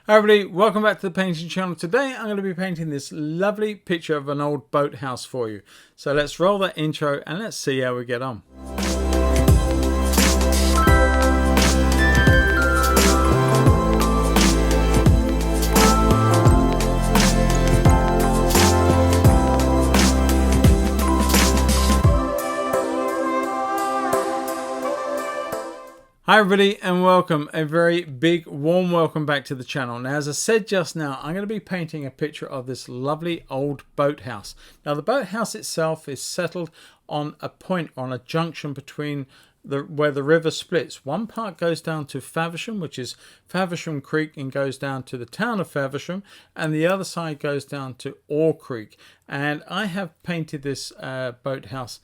Hi everybody, welcome back to the painting channel. Today I'm going to be painting this lovely picture of an old boathouse for you. So let's roll that intro and let's see how we get on. Hi everybody and welcome. A very big warm welcome back to the channel. Now, as I said just now, I'm going to be painting a picture of this lovely old boathouse. Now the boathouse itself is settled on a point, on a junction between where the river splits. One part goes down to Faversham, which is Faversham Creek, and goes down to the town of Faversham, and the other side goes down to Oare Creek. And I have painted this boathouse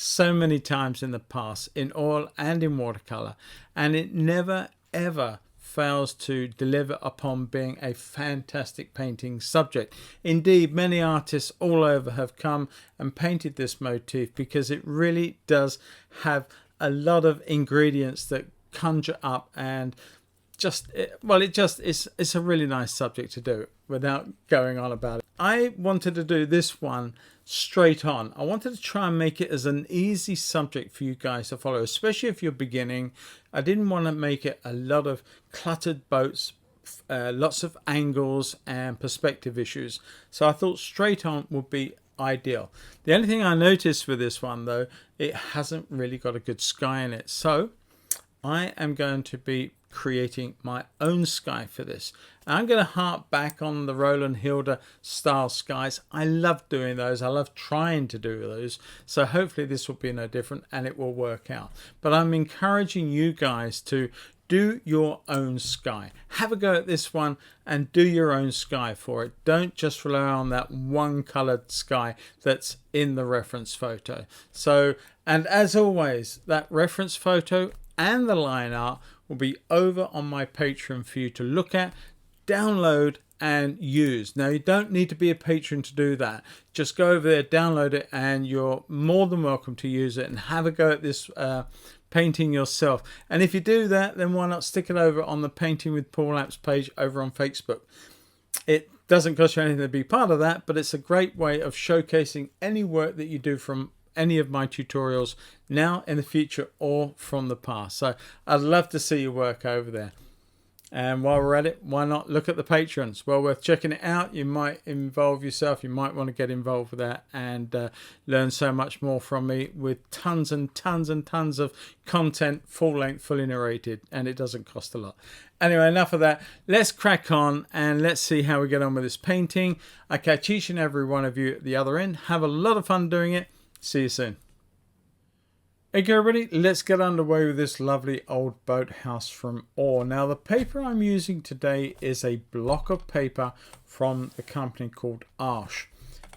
so many times in the past, in oil and in watercolor, and it never ever fails to deliver upon being a fantastic painting subject. Indeed, many artists all over have come and painted this motif because it really does have a lot of ingredients that conjure up and it's a really nice subject to do without going on about it. I wanted to do this one straight on. I wanted to try and make it as an easy subject for you guys to follow, especially if you're beginning. I didn't want to make it a lot of cluttered boats, lots of angles and perspective issues. So I thought straight on would be ideal. The only thing I noticed with this one though, it hasn't really got a good sky in it. So I am going to be creating my own sky for this. I'm going to harp back on the Roland Hilda style skies. I love doing those. I love trying to do those. So hopefully this will be no different and it will work out. But I'm encouraging you guys to do your own sky. Have a go at this one and do your own sky for it. Don't just rely on that one colored sky that's in the reference photo. So, and as always, that reference photo and the line art will be over on my Patreon for you to look at, download and use. Now you don't need to be a patron to do that. Just go over there, download it, and you're more than welcome to use it and have a go at this painting yourself. And if you do that, then why not stick it over on the Painting with Paul Apps page over on Facebook. It doesn't cost you anything to be part of that, but it's a great way of showcasing any work that you do from any of my tutorials now, in the future, or from the past. So I'd love to see your work over there. And while we're at it, why not look at the patrons? Well worth checking it out. You might involve yourself. You might want to get involved with that and learn so much more from me with tons and tons and tons of content, full length, fully narrated, and it doesn't cost a lot. Anyway, enough of that. Let's crack on and let's see how we get on with this painting. I catch each and every one of you at the other end. Have a lot of fun doing it. See you soon. Okay everybody, let's get underway with this lovely old boathouse from Oare. Now the paper I'm using today is a block of paper from a company called Arche,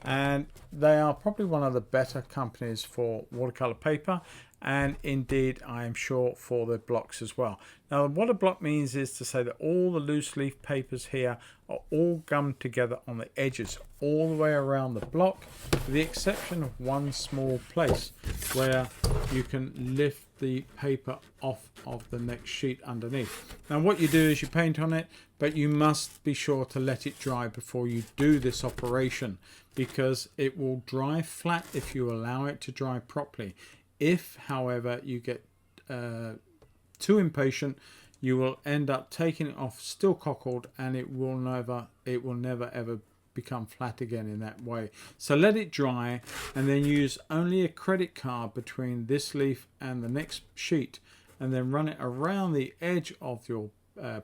and they are probably one of the better companies for watercolor paper, and indeed I am sure for the blocks as well. Now what a block means is to say that all the loose leaf papers here are all gummed together on the edges all the way around the block, with the exception of one small place where you can lift the paper off of the next sheet underneath. Now what you do is you paint on it, but you must be sure to let it dry before you do this operation, because it will dry flat if you allow it to dry properly. If, however, you get too impatient, you will end up taking it off still cockled, and it will never ever become flat again in that way. So let it dry and then use only a credit card between this leaf and the next sheet, and then run it around the edge of your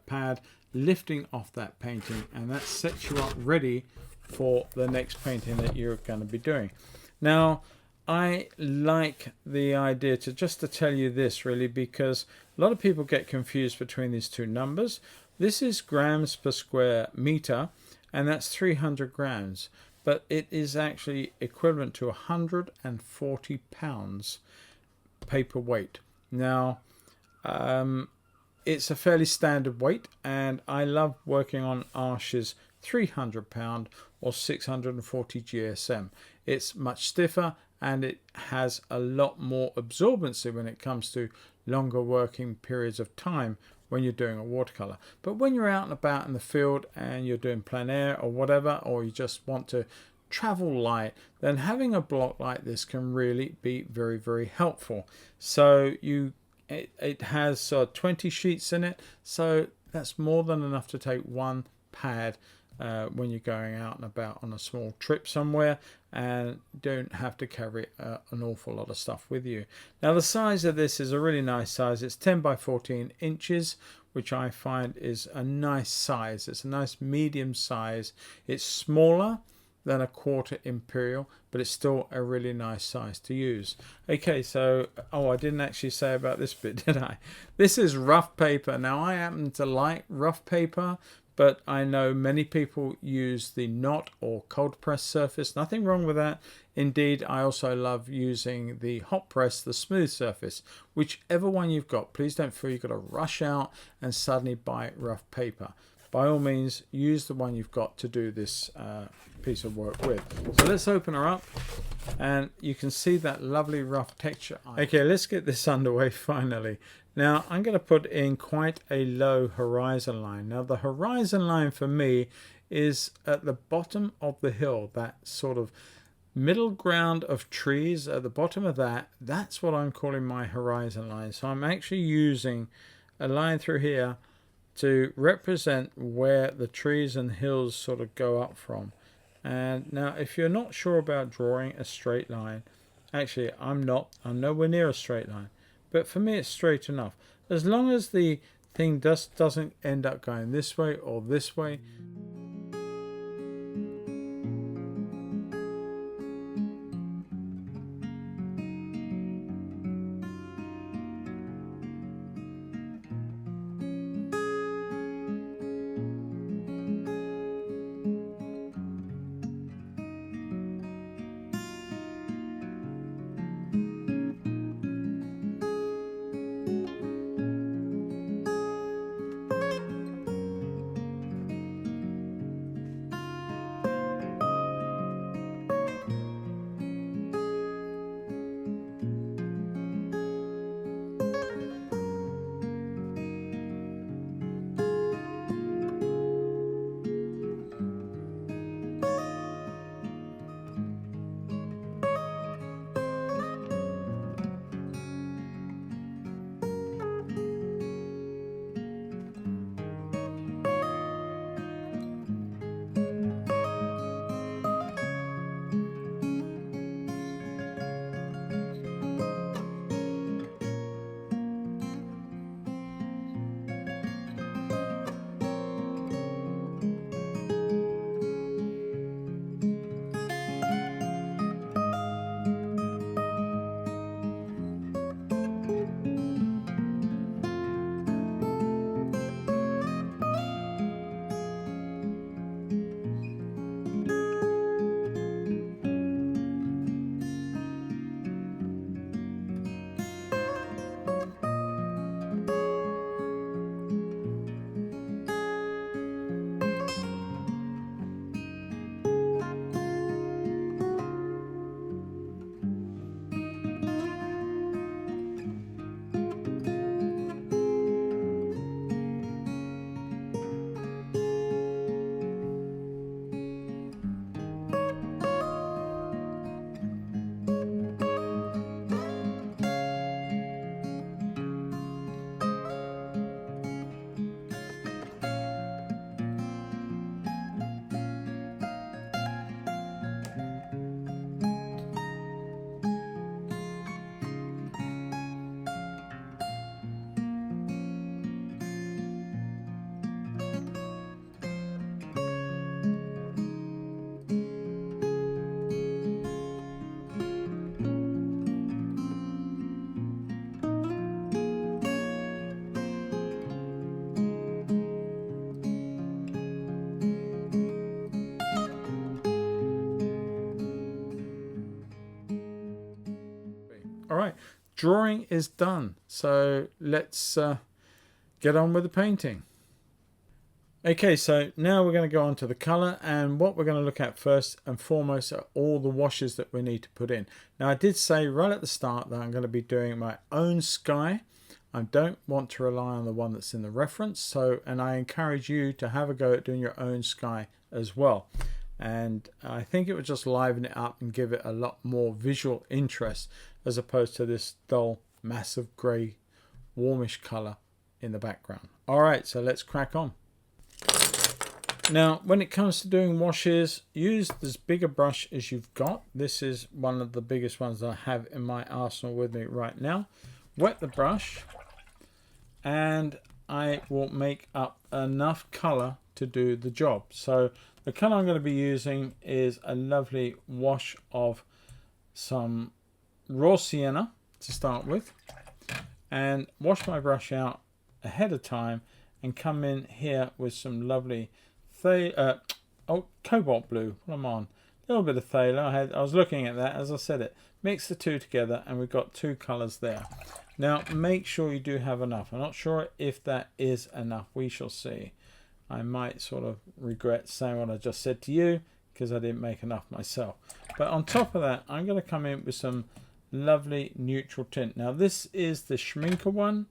pad, lifting off that painting, and that sets you up ready for the next painting that you're going to be doing. Now I like the idea to tell you this really, because a lot of people get confused between these two numbers. This is grams per square meter, and that's 300 grams, but it is actually equivalent to 140 pounds paper weight. Now it's a fairly standard weight, and I love working on Arche's 300 pound or 640 GSM. It's much stiffer and it has a lot more absorbency when it comes to longer working periods of time when you're doing a watercolor. But when you're out and about in the field and you're doing plein air or whatever, or you just want to travel light, then having a block like this can really be very, very helpful. So it has 20 sheets in it, so that's more than enough to take one pad when you're going out and about on a small trip somewhere, and don't have to carry an awful lot of stuff with you. Now the size of this is a really nice size. It's 10 by 14 inches, which I find is a nice size. It's a nice medium size. It's smaller than a quarter imperial, but it's still a really nice size to use. Okay, so I didn't actually say about this bit, did I? This is rough paper. Now I happen to like rough paper, but I know many people use the knot or cold press surface. Nothing wrong with that. Indeed, I also love using the hot press, the smooth surface. Whichever one you've got, please don't feel you've got to rush out and suddenly buy rough paper. By all means, use the one you've got to do this piece of work with. So let's open her up, and you can see that lovely rough texture. Okay, let's get this underway finally. Now I'm going to put in quite a low horizon line. Now the horizon line for me is at the bottom of the hill, that sort of middle ground of trees at the bottom of that. That's what I'm calling my horizon line. So I'm actually using a line through here to represent where the trees and hills sort of go up from. And now if you're not sure about drawing a straight line, actually I'm nowhere near a straight line, but for me it's straight enough. As long as the thing doesn't end up going this way or this way. Alright, drawing is done, so let's get on with the painting. Okay, so now we're going to go on to the colour, and what we're going to look at first and foremost are all the washes that we need to put in. Now I did say right at the start that I'm going to be doing my own sky. I don't want to rely on the one that's in the reference. So, and I encourage you to have a go at doing your own sky as well. And I think it would just liven it up and give it a lot more visual interest as opposed to this dull, massive grey, warmish colour in the background. Alright, so let's crack on. Now, when it comes to doing washes, use as big a brush as you've got. This is one of the biggest ones I have in my arsenal with me right now. Wet the brush, and I will make up enough colour to do the job. So the colour I'm going to be using is a lovely wash of some raw sienna to start with, and wash my brush out ahead of time and come in here with some lovely Cobalt Blue. What am I on? A little bit of Phthalo. I was looking at that as I said it. Mix the two together and we've got two colours there. Now make sure you do have enough. I'm not sure if that is enough. We shall see. I might sort of regret saying what I just said to you because I didn't make enough myself. But on top of that, I'm going to come in with some lovely neutral tint. Now this is the Schminker one.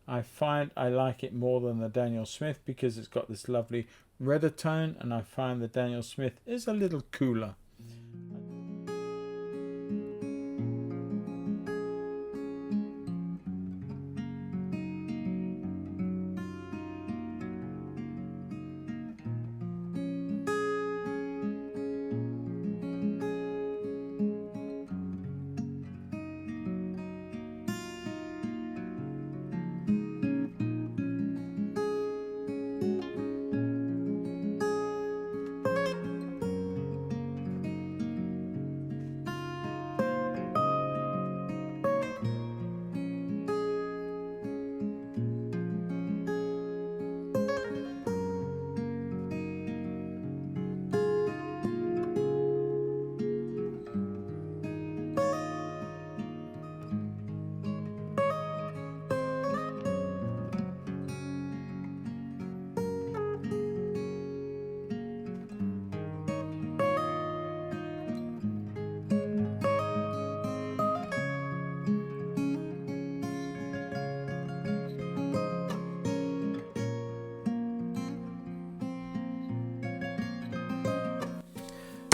I find I like it more than the Daniel Smith because it's got this lovely redder tone, and I find the Daniel Smith is a little cooler.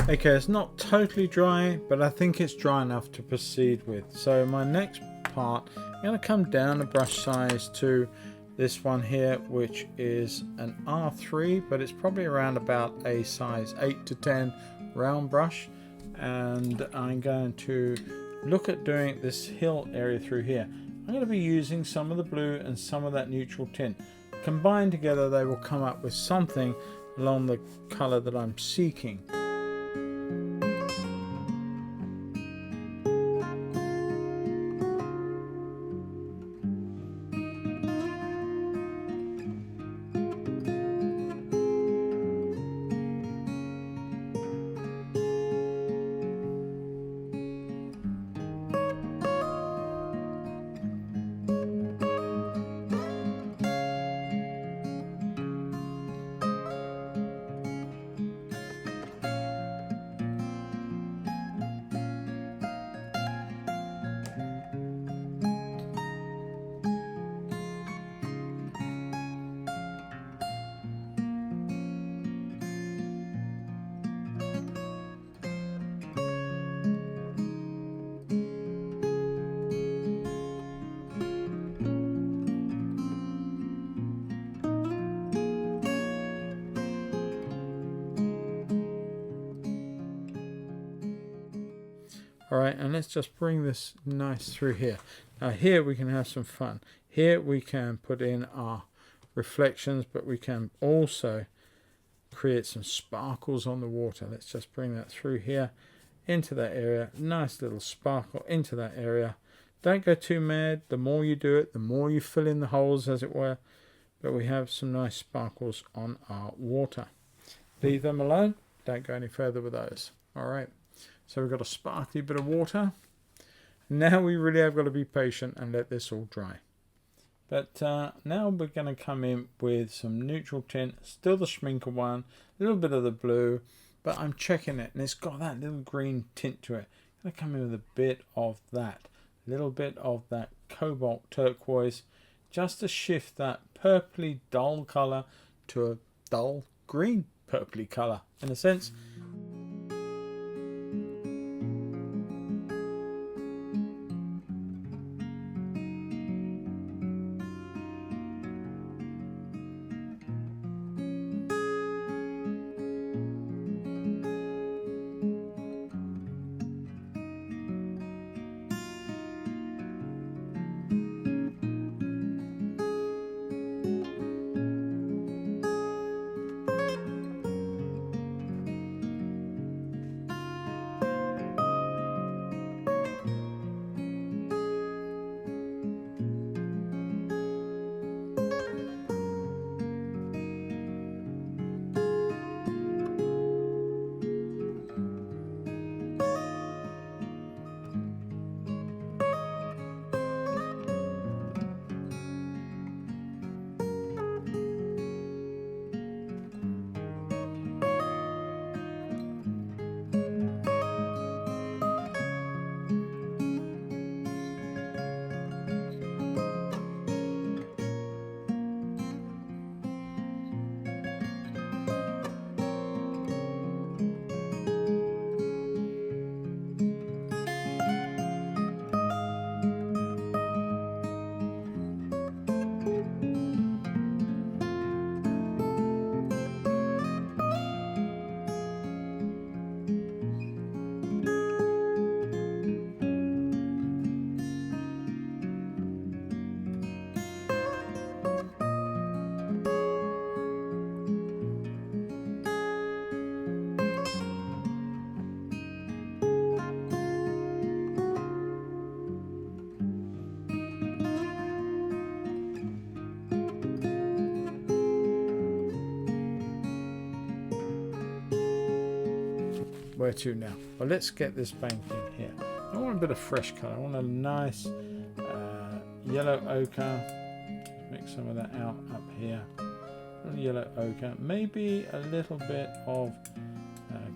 Okay, it's not totally dry, but I think it's dry enough to proceed with. So my next part, I'm going to come down a brush size to this one here, which is an R3, but it's probably around about a size 8 to 10 round brush. And I'm going to look at doing this hill area through here. I'm going to be using some of the blue and some of that neutral tint. Combined together, they will come up with something along the color that I'm seeking. Alright, and let's just bring this nice through here. Now here we can have some fun. Here we can put in our reflections, but we can also create some sparkles on the water. Let's just bring that through here into that area. Nice little sparkle into that area. Don't go too mad. The more you do it, the more you fill in the holes, as it were. But we have some nice sparkles on our water. Leave them alone. Don't go any further with those. Alright. So we've got a sparkly bit of water. Now we really have got to be patient and let this all dry. But now we're going to come in with some neutral tint, still the Schminker one, a little bit of the blue, but I'm checking it and it's got that little green tint to it. I'm going to come in with a bit of that, a little bit of that cobalt turquoise, just to shift that purpley dull colour to a dull green purpley colour in a sense. Where to now? Well, let's get this painting here. I want a bit of fresh colour. I want a nice yellow ochre. Mix some of that out up here. Yellow ochre. Maybe a little bit of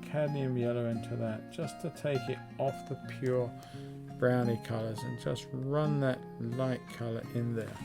cadmium yellow into that, just to take it off the pure browny colours and just run that light colour in there.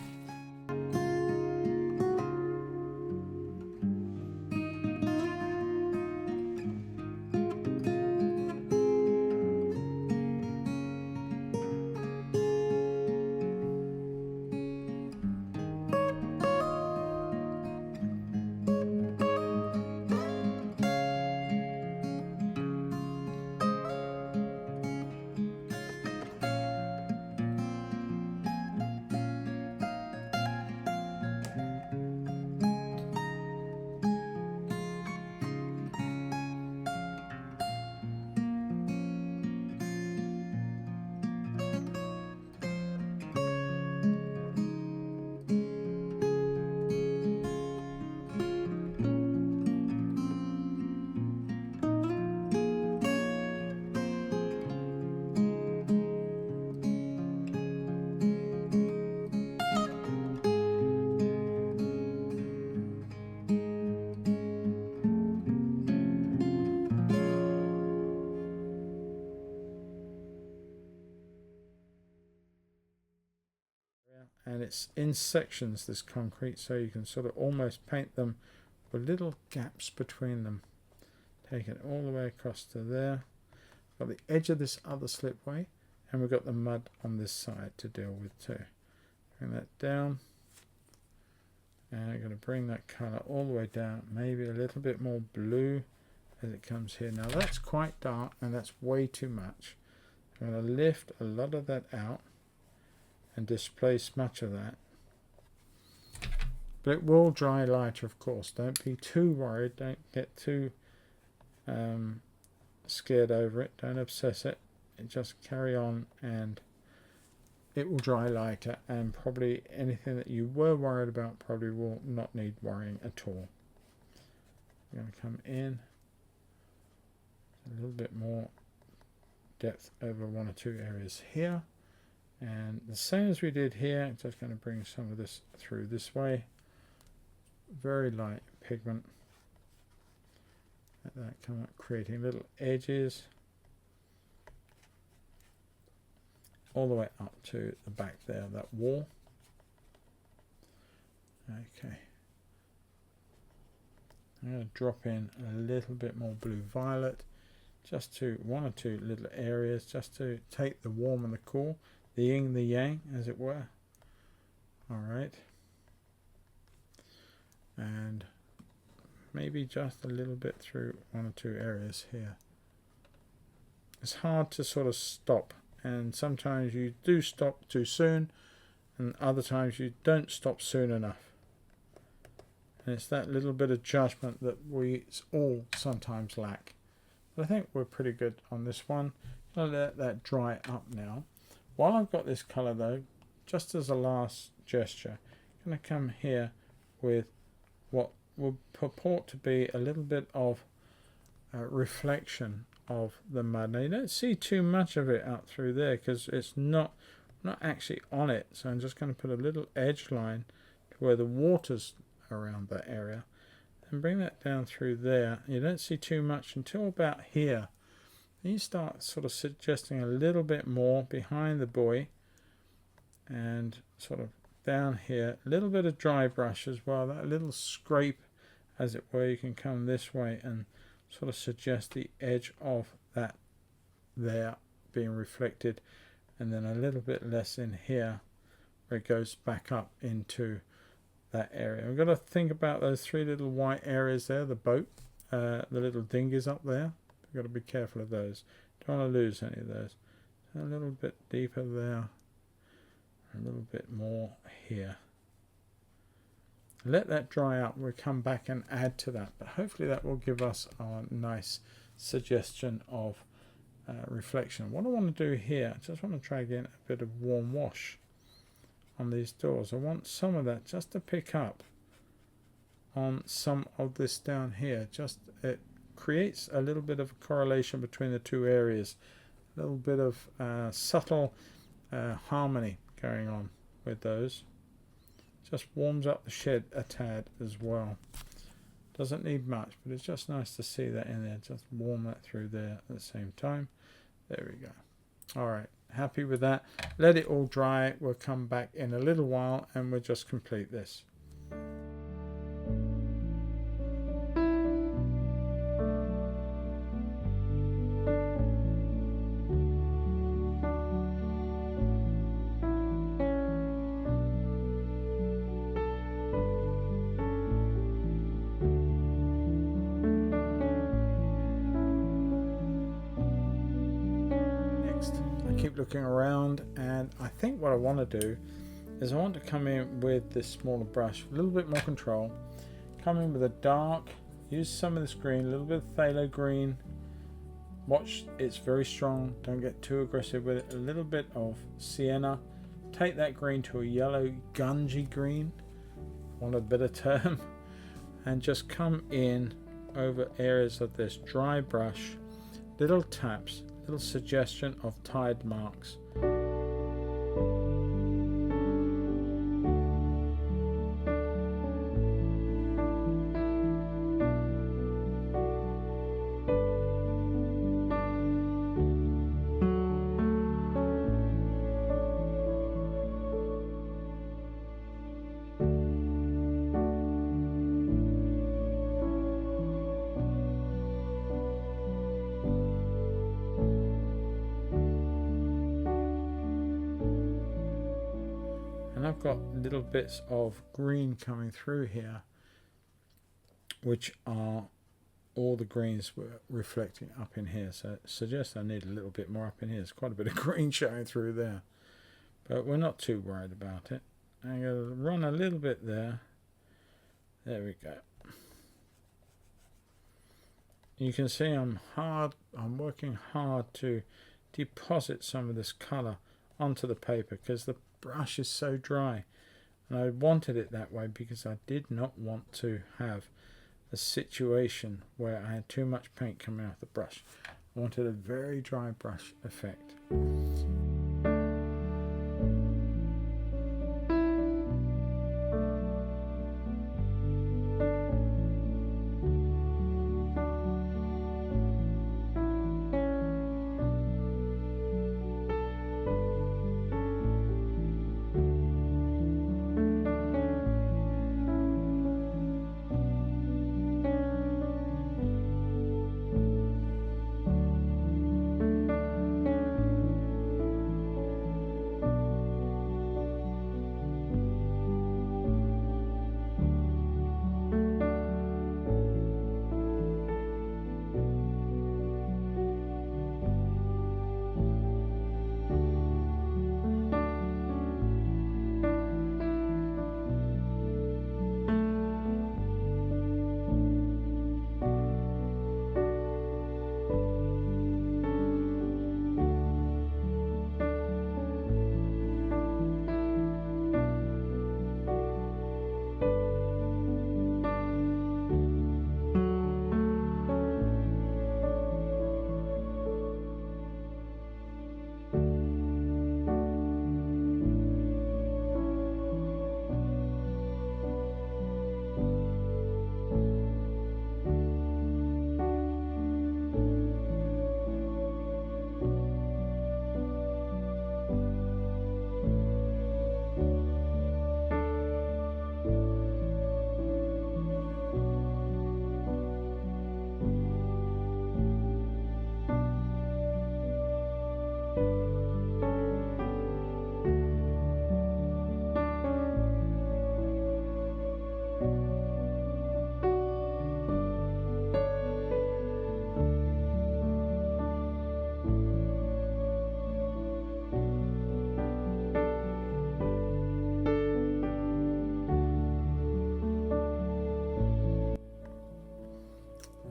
And it's in sections, this concrete, so you can sort of almost paint them with little gaps between them. Take it all the way across to there. Got the edge of this other slipway, and we've got the mud on this side to deal with too. Bring that down, and I'm going to bring that colour all the way down, maybe a little bit more blue as it comes here. Now that's quite dark, and that's way too much. I'm going to lift a lot of that out and displace much of that, but it will dry lighter, of course. Don't be too worried, don't get too scared over it, don't obsess it, just carry on and it will dry lighter, and probably anything that you were worried about probably will not need worrying at all. I'm going to come in a little bit more depth over one or two areas here. And the same as we did here, I'm just going to bring some of this through this way. Very light pigment. Let that come up, creating little edges all the way up to the back there of that wall. Okay. I'm going to drop in a little bit more blue violet, just to one or two little areas, just to take the warm and the cool, the yin and the yang, as it were. Alright. And maybe just a little bit through one or two areas here. It's hard to sort of stop, and sometimes you do stop too soon, and other times you don't stop soon enough. And it's that little bit of judgment that we all sometimes lack. But I think we're pretty good on this one. I'll let that dry up now. While I've got this colour though, just as a last gesture, I'm going to come here with what will purport to be a little bit of reflection of the mud. Now you don't see too much of it out through there because it's not actually on it. So I'm just going to put a little edge line to where the water's around that area and bring that down through there. You don't see too much until about here. Then you start sort of suggesting a little bit more behind the buoy and sort of down here. A little bit of dry brush as well, that little scrape as it were. You can come this way and sort of suggest the edge of that there being reflected, and then a little bit less in here where it goes back up into that area. We've got to think about those three little white areas there, the boat, the little dinghies up there. We've got to be careful of those. Don't want to lose any of those. A little bit deeper there, a little bit more here. Let that dry up. We'll come back and add to that, but hopefully that will give us our nice suggestion of reflection. What I want to do here, I just want to drag in a bit of warm wash on these doors. I want some of that just to pick up on some of this down here. Just it creates a little bit of a correlation between the two areas, a little bit of subtle harmony going on with those. Just warms up the shed a tad as well. Doesn't need much, but it's just nice to see that in there. Just warm that through there at the same time. There we go. Alright, happy with that. Let it all dry. We'll come back in a little while and we'll just complete this. Looking around, and I think what I want to do is I want to come in with this smaller brush, a little bit more control, come in with a dark, use some of this green, a little bit of phthalo green. Watch, it's very strong, don't get too aggressive with it. A little bit of sienna, take that green to a yellow gungy green, want a better term, and just come in over areas of this dry brush, little taps, little suggestion of tide marks. And I've got little bits of green coming through here, which are all the greens were reflecting up in here. So it suggests I need a little bit more up in here. There's quite a bit of green showing through there, but we're not too worried about it. I'm going to run a little bit there. There we go. You can see I'm working hard to deposit some of this colour onto the paper because the brush is so dry, and I wanted it that way because I did not want to have a situation where I had too much paint coming out of the brush. I wanted a very dry brush effect.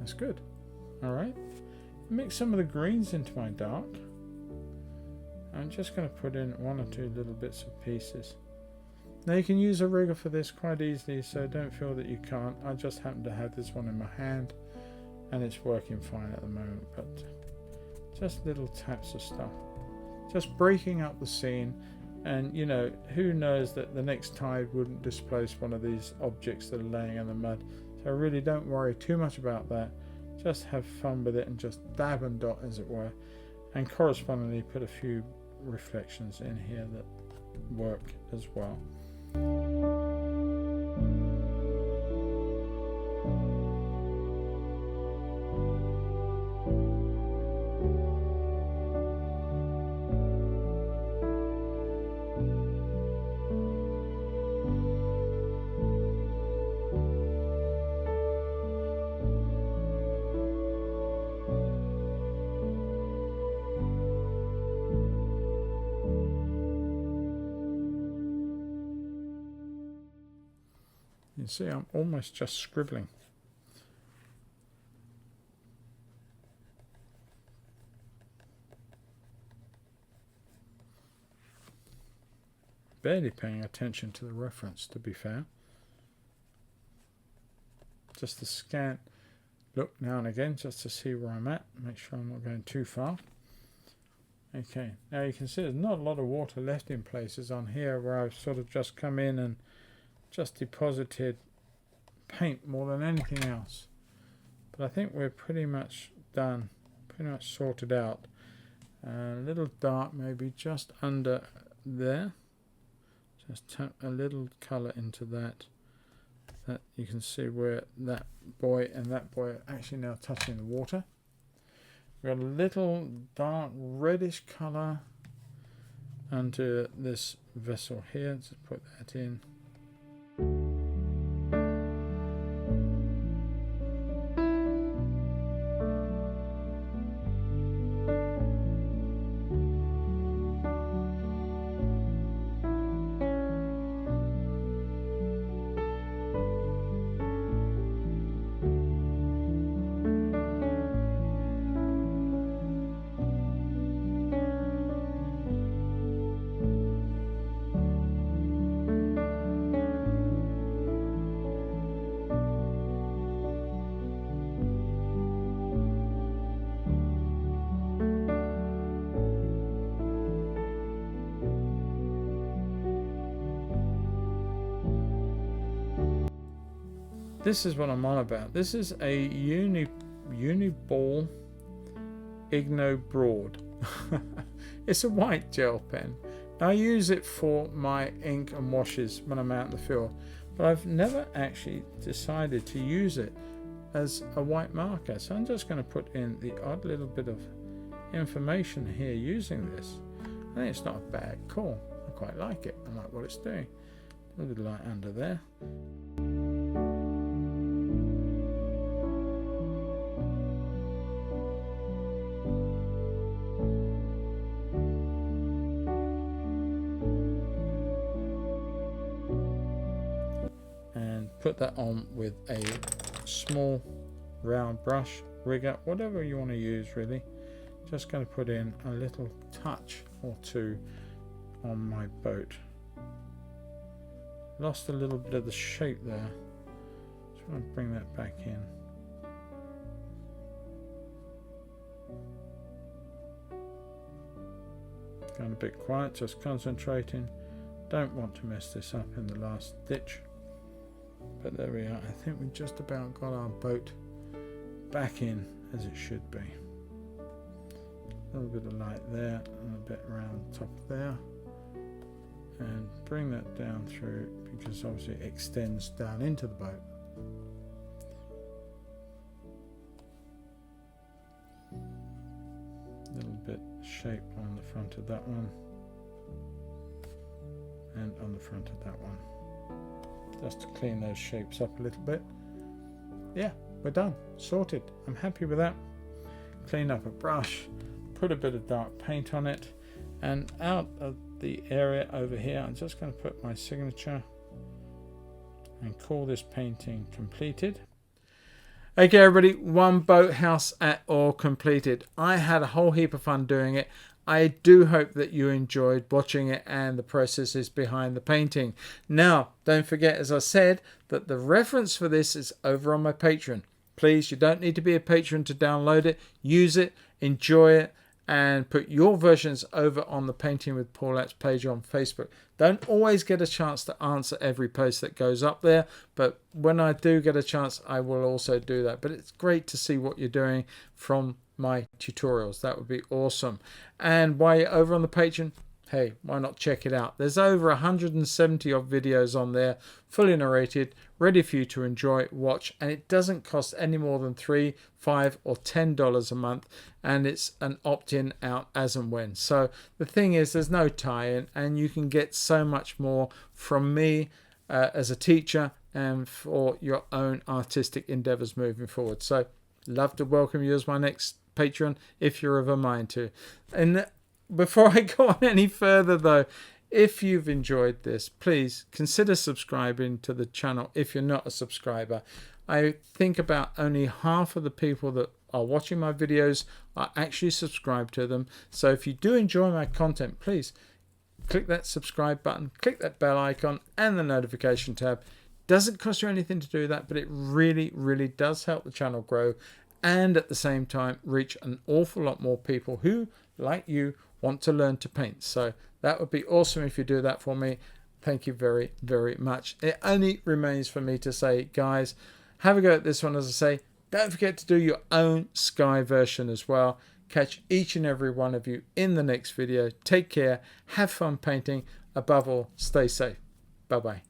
That's good. All right, mix some of the greens into my dark. I'm just going to put in 1 or 2 little bits of pieces. Now you can use a rigger for this quite easily, so don't feel that you can't. I just happen to have this one in my hand and it's working fine at the moment, but just little taps of stuff, just breaking up the scene. And you know, who knows that the next tide wouldn't displace one of these objects that are laying in the mud. So really don't worry too much about that. Just have fun with it and just dab and dot, as it were, and correspondingly put a few reflections in here that work as well. You see, I'm almost just scribbling. Barely paying attention to the reference, to be fair. Just a scant look now and again, just to see where I'm at. Make sure I'm not going too far. Okay, now you can see there's not a lot of water left in places on here where I've sort of just come in and just deposited paint more than anything else. But I think we're pretty much done, pretty much sorted out. A little dark maybe just under there. Just tap a little colour into that. That you can see where that boy and that boy are actually now touching the water. We've got a little dark reddish colour under this vessel here. Let's put that in. This is what I'm on about. This is a Uniball Igno Broad. It's a white gel pen. I use it for my ink and washes when I'm out in the field, but I've never actually decided to use it as a white marker. So I'm just going to put in the odd little bit of information here using this. I think it's not a bad call. I quite like it. I like what it's doing. A little light under there. Put that on with a small round brush, rigger, whatever you want to use really. Just going to put in a little touch or two on my boat. Lost a little bit of the shape there. Just want to bring that back in. Going a bit quiet, just concentrating. Don't want to mess this up in the last ditch. But there we are. I think we just about got our boat back in as it should be. A little bit of light there and a bit around the top there. And bring that down through, because obviously it extends down into the boat. A little bit shape on the front of that one. And on the front of that one. Just to clean those shapes up a little bit. Yeah, we're done, sorted. I'm happy with that. Clean up a brush, put a bit of dark paint on it, and out of the area over here I'm just going to put my signature and call this painting completed. Okay, everybody, one boathouse at all completed. I had a whole heap of fun doing it. I do hope that you enjoyed watching it and the processes behind the painting. Now, don't forget, as I said, that the reference for this is over on my Patreon. Please, you don't need to be a patron to download it. Use it, enjoy it, and put your versions over on the Painting with Paulette's page on Facebook. Don't always get a chance to answer every post that goes up there, but when I do get a chance, I will also do that. But it's great to see what you're doing from my tutorials. That would be awesome. And while you're over on the Patreon, hey, why not check it out? There's over 170 odd videos on there, fully narrated, ready for you to enjoy, watch, and it doesn't cost any more than $3, $5, or $10 a month, and it's an opt-in out as and when. So the thing is, there's no tie-in, and you can get so much more from me as a teacher and for your own artistic endeavors moving forward. So love to welcome you as my next Patreon if you're of a mind to. And before I go on any further though, if you've enjoyed this, please consider subscribing to the channel if you're not a subscriber. I think about only half of the people that are watching my videos are actually subscribed to them. So if you do enjoy my content, please click that subscribe button, click that bell icon and the notification tab. Doesn't cost you anything to do that, but it really, really does help the channel grow and at the same time reach an awful lot more people who, like you, want to learn to paint. So that would be awesome if you do that for me. Thank you very, very much. It only remains for me to say, guys, have a go at this one. As I say, don't forget to do your own sky version as well. Catch each and every one of you in the next video. Take care, have fun painting. Above all, stay safe. Bye-bye.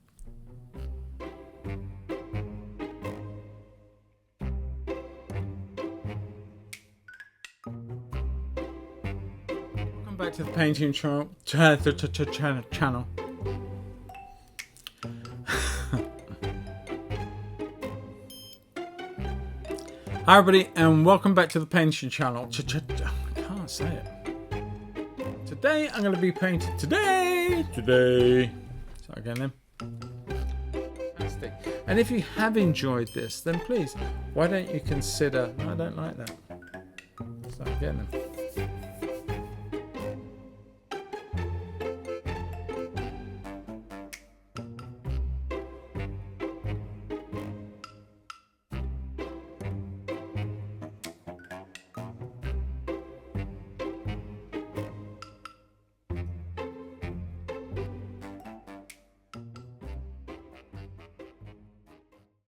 Back to the painting channel. Hi everybody, and welcome back to the painting channel. I can't say it. Today I'm going to be painting. Today. Start again then. Fantastic. And if you have enjoyed this, then please, why don't you consider? No, I don't like that. Start again then.